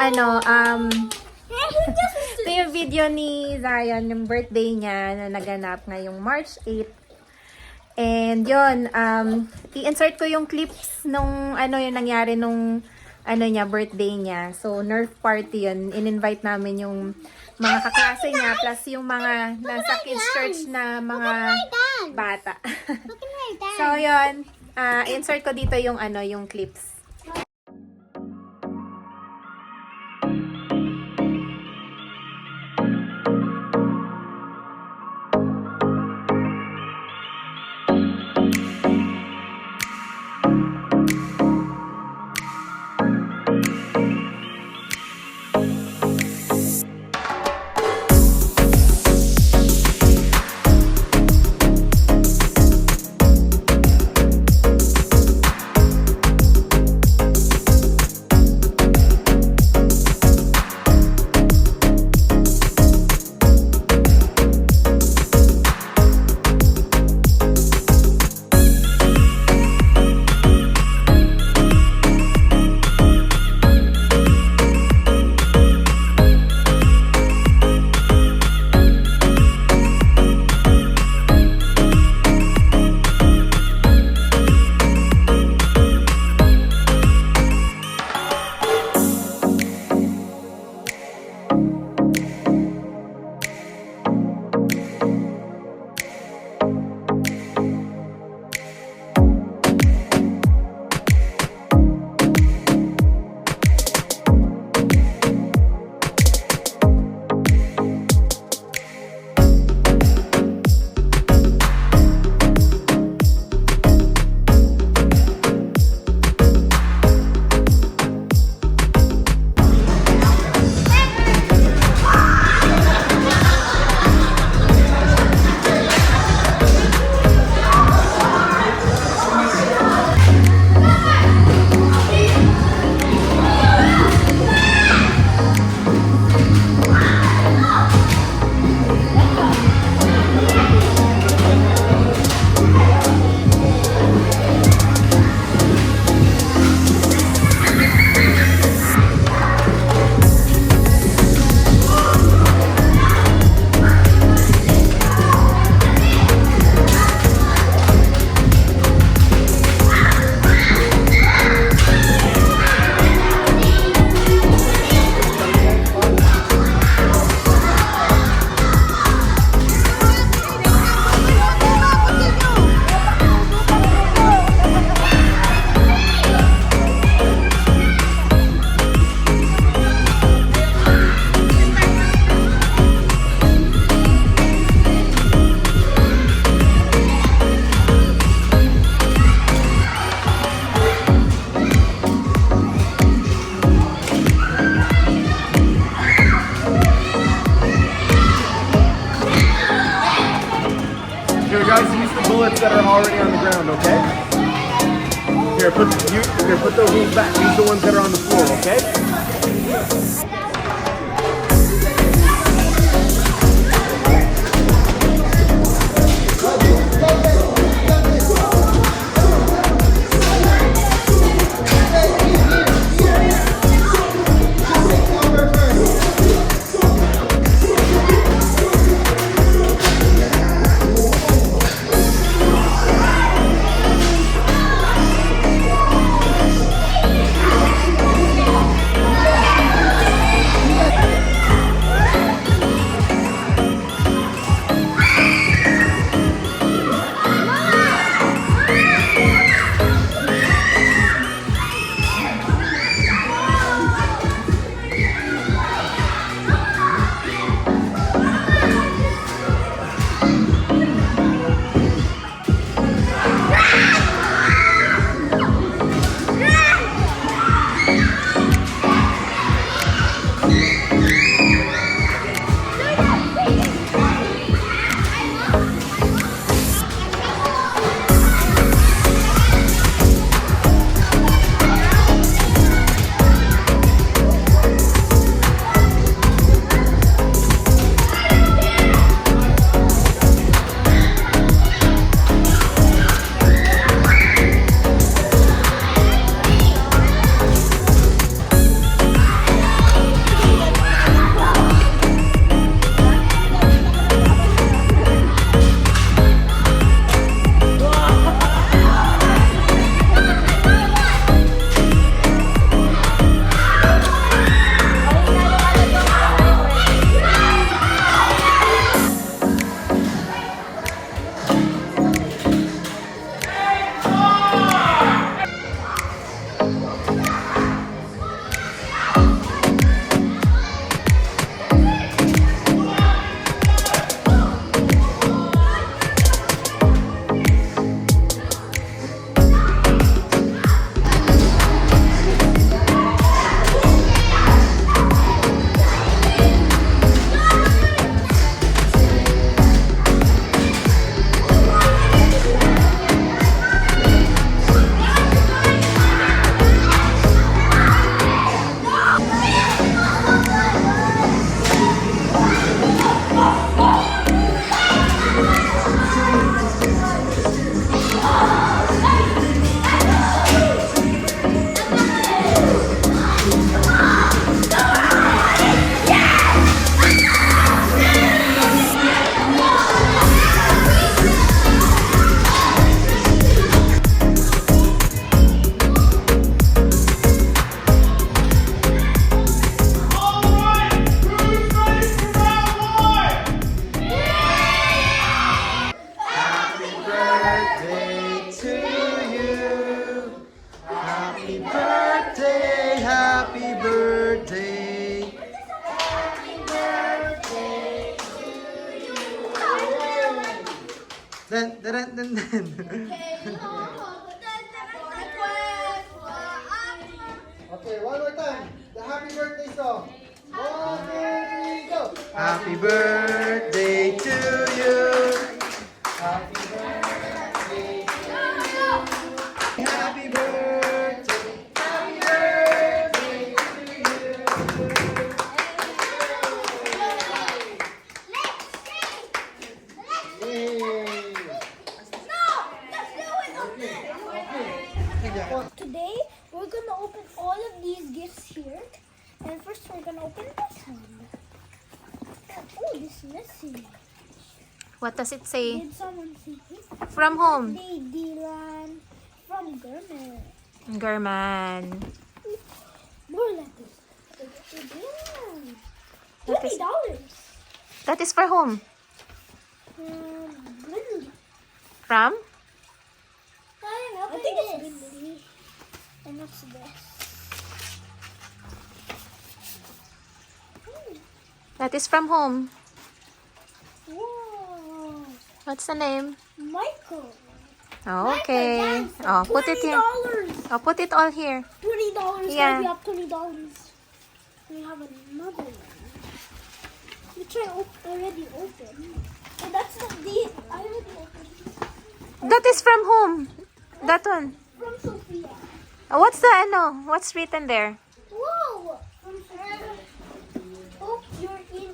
ano, ito yung video ni Zion, yung birthday niya na naganap ngayong March 8. And yun, i-insert ko yung clips nung ano yung nangyari nung ano niya, birthday niya. So, Nerf party yun. In-invite namin yung mga kaklase niya plus yung mga nasa kids church na mga bata. So, yun. Insert ko dito yung ano, yung clips. Guys, use the bullets that are already on the ground, okay? Here, put those ones back. Use the ones that are on the floor, okay? happy birthday song. 1, 2, 3, go. Happy birthday to you. Happy birthday. Happy birthday. Happy birthday to you. Yay. Today, we're gonna open all of these gifts here. And first, we're gonna open this one. Oh, this is messy. What does it say? Did someone see it? From whom? They Dylan from German. German. More letters. Dylan. That is- $20. That is for whom? Lindley. From? I think it's Lindley. And what's this? That is from whom? Whoa. What's the name? Michael. Okay. Oh, put it here. $20. Oh, put it all here. $20. Yeah. We have $20. We have another one. Which I already opened. And that's not the. I already opened. That is from whom? That one. From Sophia. Oh, what's the ano? What's written there? Whoa! From Sophia. Hope you're in a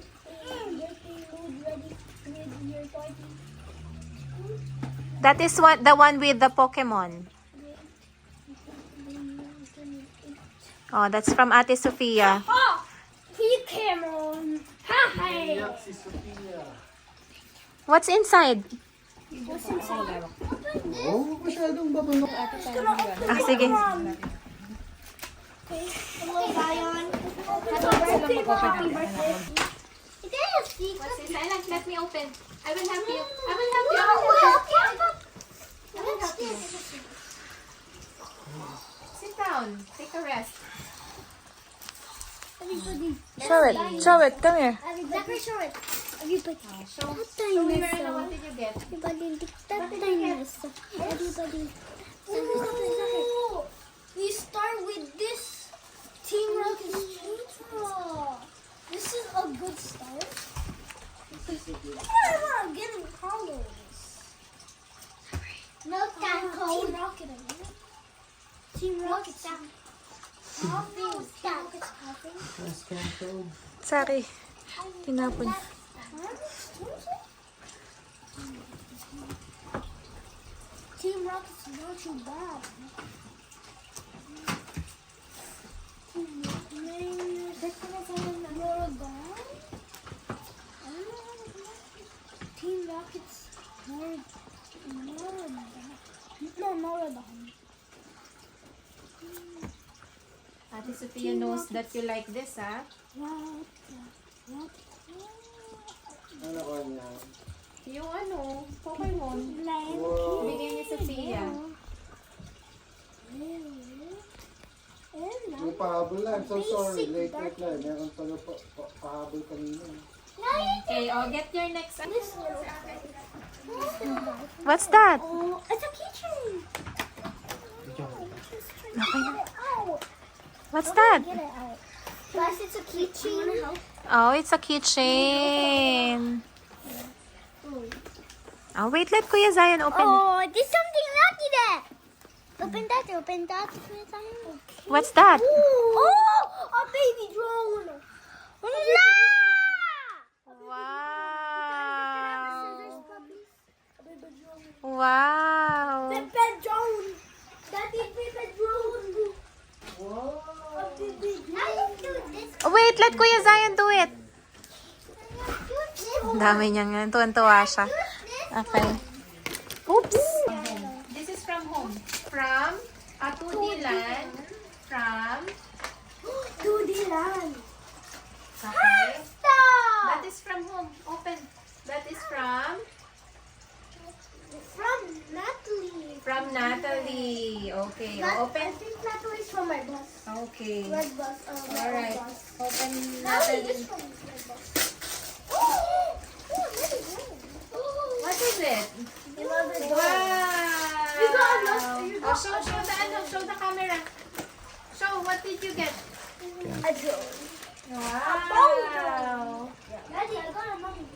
birthday mood ready with your party. That is what the one with the Pokemon. Oh, that's from Ate Sofia. Oh! Pokemon! Hi! Si Sophia. What's inside? What's inside? Oh, masyadong babango. Ah, sige. Okay. Hello, Zion. Happy birthday. It is a secret. What's inside? Let me open. I will help you. I will What's this? Sit down. Take a rest. Everybody. Show it. Show it. Come here. Everybody show it. Everybody. Show Show me, Mirna, what did you get? Everybody look at dinosaur. Everybody. Ooh, we start with this Team Rocket Chainsaw. This is a good start. I'm getting colors. Milk Team Rocket. Team Rocket. Sorry. Tinapon. Team Rocket's not too bad. Team Rocket's Moradon. Ate Sofia knows that you like this, ah. Ano ko niya? Yung ano, Pokemon. Wow. Bigay ni Sofia. May pahabol na. I'm so sorry. Late lang. Meron pala pahabol kanina. Okay, oh, get your next. This little What's that? Oh, it's a keychain. Okay. Get it out. What's that? Get it out. Guys, it's a keychain. Oh, it's a keychain. Oh, wait, let Kuya Zion open. Oh, there's something lucky there. Open that. Okay. What's that? Oh, a baby drone. La! Wow. A baby drone. Wow. Pepe drone. Daddy, Pepe drone. Wow. A baby drone. Oh, wait, let Kuya Zion do it. Ang dami niya nga. Tuwan-tuwa siya. Okay. Oops. This is from home. From Atu Dilan. From. Dudilan. Okay. Stop. That is from whom? Open. That is from. From Natalie. From Natalie. Okay. Open. I think Natalie's from my bus. Okay. Red bus. Alright. Bus. Open Natalie Natalie. is from red bus. Oh, what is that? What is it? Another door. Wow. You got enough- you Oh, got show the camera. Show, what did you get? A drone. Wow! Daddy, I got another one.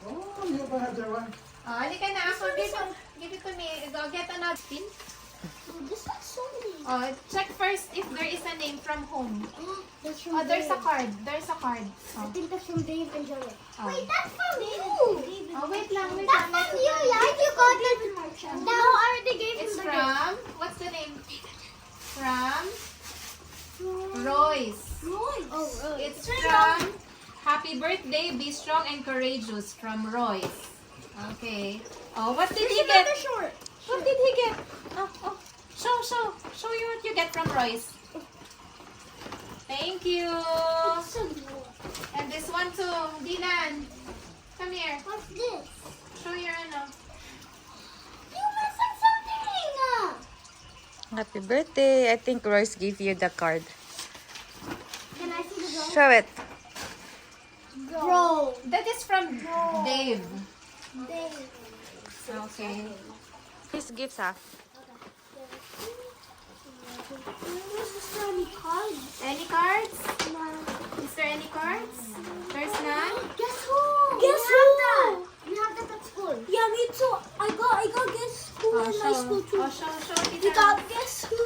Oh, you have another one. Oh, halika na ako. Give it to me. Go get another pin. This looks so neat. Oh, check first if there is a name from whom. That's from Oh, there's a Dave. card. There's a card. I Oh, think that's from Dave and Joey. Oh. Wait, that's from you. oh wait lang, wait That's lang. from you. Yeah, you got it. No, I already gave It's him the from, what's the name? From Royce. Royce. Oh, Royce. It's from Happy Birthday, Be Strong and Courageous from Royce. Okay. Oh, what did he get? Another short. What did he get? Oh. Show you what you get from Royce. Thank you. It's so cool. And this one too, Dylan. Come here. What's this? Show your ano. You missing something. Happy birthday. I think Royce gave you the card. Can I see the drawing? Show it. Bro. That is from Dave. Dave. Okay. His gifts, ah. Is there any cards? Any cards? No. Is there any cards? There's none? Guess who? Guess who? We have that at school. Yeah, me too. I got guess who Oh, in my school too. show We Tita. got guess who?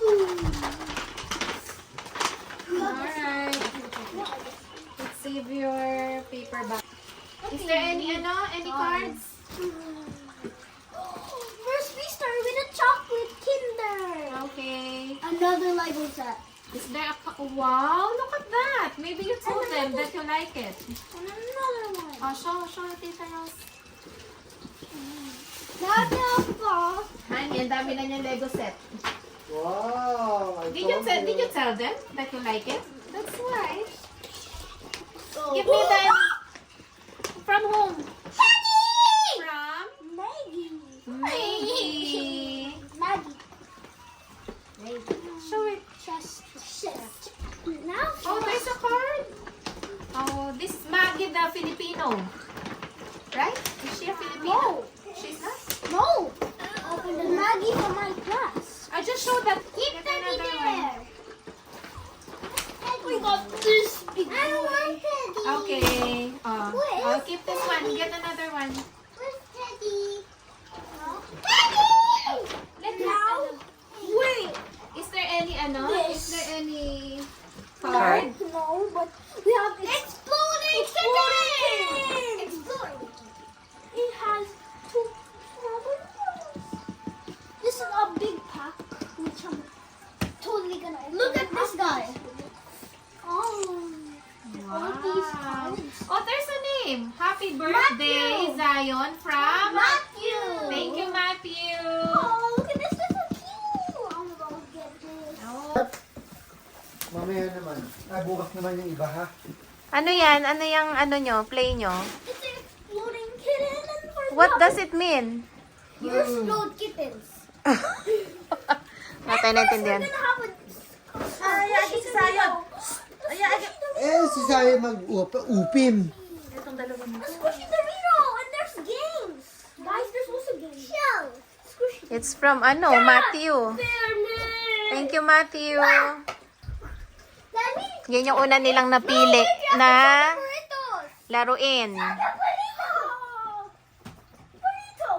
Alright. Let's save your paper back. Is there any cards? First, we start with a chocolate Kinder. Okay. Another Lego set. Is there wow, look at that. Maybe you told them that you like it. And another one. Oh, show Tita Rose. Honey, ang dami na niyang Lego set. Wow. I Did you told tell them that you like it? That's why. Oh. Give me that. From whom? Maggie! From Maggie. Maggie. Maggie. Show it. Chest. Now. Oh, there's a card. Oh, this is Maggie the Filipino. Right? Is she a Filipino? No. She's not? No. Open the Maggie from my class. I just showed that. Keep Get Teddy another there. We got this big I don't want Teddy. Okay. Where I'll is keep this one. Get another one. Where's Teddy? Teddy! Let me. Now? Wait. Is there any This. Is there any card? No, but we have exploding chicken. Exploding. It has two strawberries. This is a big pack, which I'm totally gonna open. Look at this guy. Oh. All these cards. Oh, there's a name. Happy birthday, Matthew. Zion from Matthew. Thank you, Matthew. Oh, look at this. This is so cute. I'm gonna get this. Oh. Mamaya naman. Ay, bukas naman yung iba, ha? Ano yan? Ano yung nyo? Play nyo? It's an exploding kitten. And for What does it mean? You explode kittens. Wala tayo naintindihan. We're gonna have a si Zion. Eh, si Saya mag-upim. Squishy Dorito, and there's games. Guys, there's also games. Shell. Squishy. It's from Matthew. Fairness. Thank you, Matthew. Daddy. Yan yung una nilang napili na Burritos. laruin. Burrito. Burrito.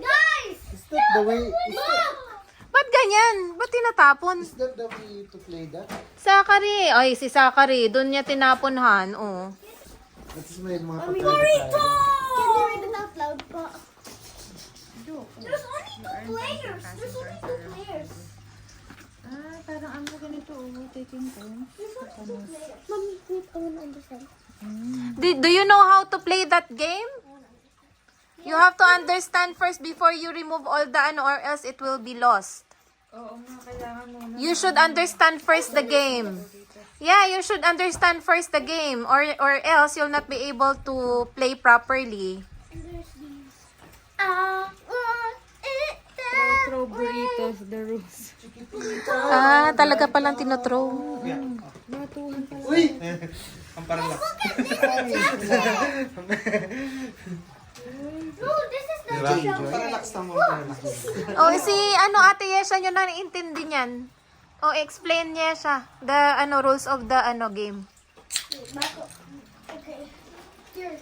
Guys. Is that the way, Look. Ba't ganyan? Ba't tinatapon? is that the way to play that? Zachary. Ay, si Zachary. Doon niya tinapunhan. Oh. That is may mga Burrito. Can you read it out loud pa? There's only two players. There's only two players. Parang ano ganito. Taking turn. There's only two players. Mommy, wait, I wanna understand. Do you know how to play that game? You have to understand first before you remove all the or else it will be lost. You should understand first the game. Yeah, you should understand first the game or else you'll not be able to play properly. And there's these. Throw burritos, the rules. Talaga palang tinothrow. Uy! No, this is the shell. Paralax naman. Oh, si ate Yesha nyo na naintindi niyan. Oh, explain niya siya. The rules of the game. Back up. Okay. Here.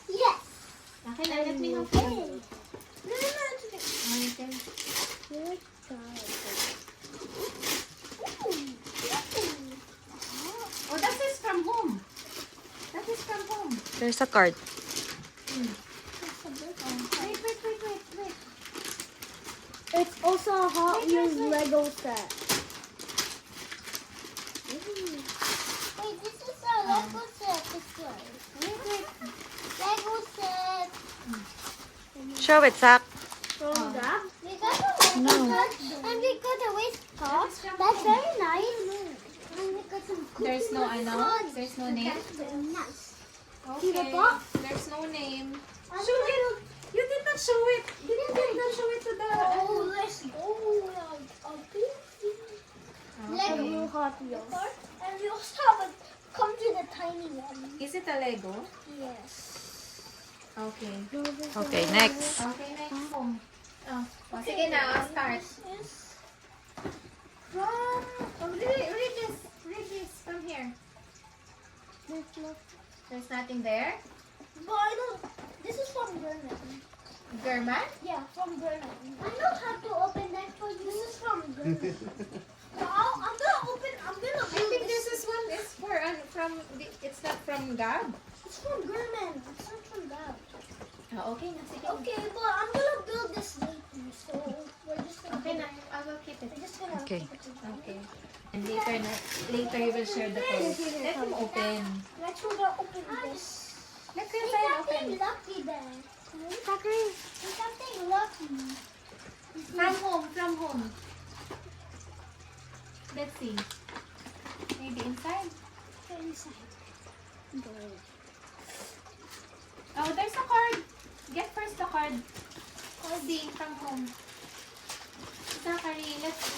Yes. Okay, na, let me help Okay. you. No, it's okay. Good God. Oh, that is from home. That is from home. There's a card. Wait. It's also a Hot Wheels Lego set. Wait, this is a Lego set. This one. Wait. Lego set. Show it, Zach. From that? We got a Lego set. And we got a waist top. That's very nice. And we got some There's no cookies. there's no name. That's very nice. Okay. the box? There's no name. Show it. You did not show it. You did not show it to the Oh, let's go. Lego Hot Wheels. And we also have a, comes with a tiny one. Is it a Lego? Yes. Okay. Okay, next. Okay, next home. Oh, sige na, start. This From read this from here. There's nothing there. But I don't. This is from German. German? Yeah, from German. I know how to open that for you. This is from German. So I'm gonna open. I'm gonna. I think this is one is for it's not from Gab. It's from German. It's not from that. Oh, okay na, sige. Okay, but I'm gonna build this later. So we're just gonna. Okay na, I will keep it. We're just gonna. Okay. keep it together. Okay. And later you will share the code. Let him open. Next we're gonna open this. Let him There's try and something open. lucky there. There's something lucky. From home. Let's see. Maybe inside. Go inside. Oh, there's a card. Get first the card. See, from home. Zachary, let's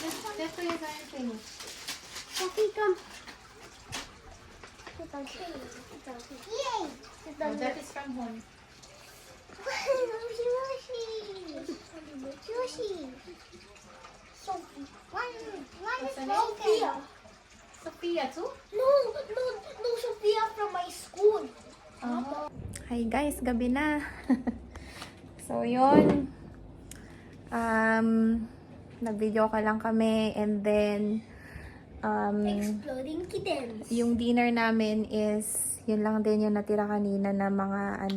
do your thing. Lucky, come. Yay! Oh, that is from home. Yoshi. Sophie. One What's is the name? Sophia. Sophia too? No, Sophia from my school. Oh. Hi guys, gabi na. So yun. Nag-video ka lang kami and then Exploding kittens. yung dinner namin is yun lang din yung natira kanina na mga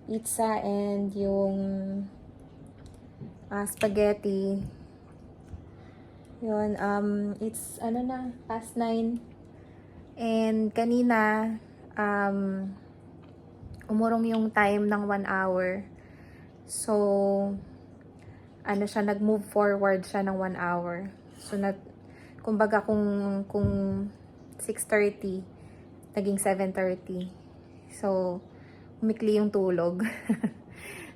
pizza and yung spaghetti. Yun, it's past 9. And kanina umurong yung time ng 1 hour. So nag-move forward siya ng 1 hour. So kumbaga kung 6:30 naging 7:30. So umikli yung tulog.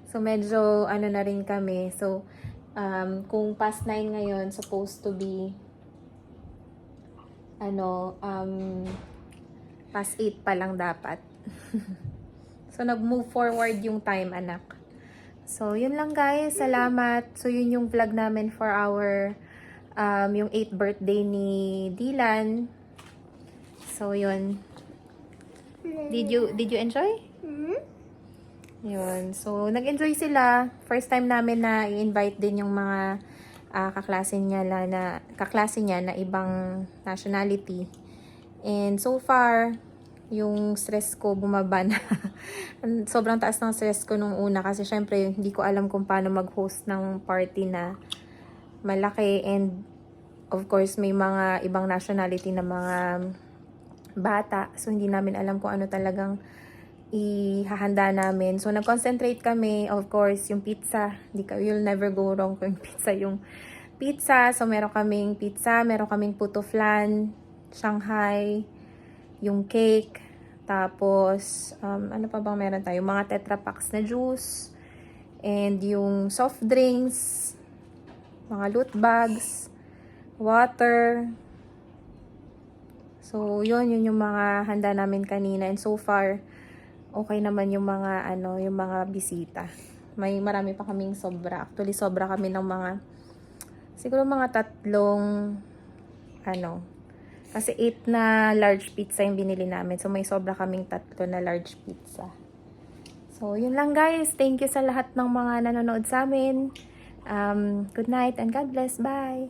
So medyo na rin kami. So kung past 9 ngayon, supposed to be past 8 pa lang dapat. So nag-move forward yung time, anak. So yun lang guys, salamat. So yun yung vlog namin for our yung 8th birthday ni Dylan. So yun. Did you enjoy? Yun. So, nag-enjoy sila. First time namin na i-invite din yung mga kaklase niya na ibang nationality. And so far, yung stress ko bumaba na. Sobrang taas ng stress ko nung una kasi syempre hindi ko alam kung paano mag-host ng party na malaki and of course may mga ibang nationality na mga bata. So, hindi namin alam kung ano talagang ihahanda namin. So, nag-concentrate kami, of course, yung pizza. You'll never go wrong kung yung pizza. So, meron kaming pizza, meron kaming puto flan, Shanghai, yung cake, tapos, ano pa bang meron tayo? Mga Tetra Paks na juice, and yung soft drinks, mga loot bags, water. So, yun yung mga handa namin kanina. And so far, okay naman yung mga yung mga bisita. Marami pa kaming sobra. Actually, sobra kami ng mga siguro mga 3 kasi 8 na large pizza yung binili namin. So may sobra kaming 3 na large pizza. So yun lang guys. Thank you sa lahat ng mga nanonood sa amin. Good night and God bless. Bye.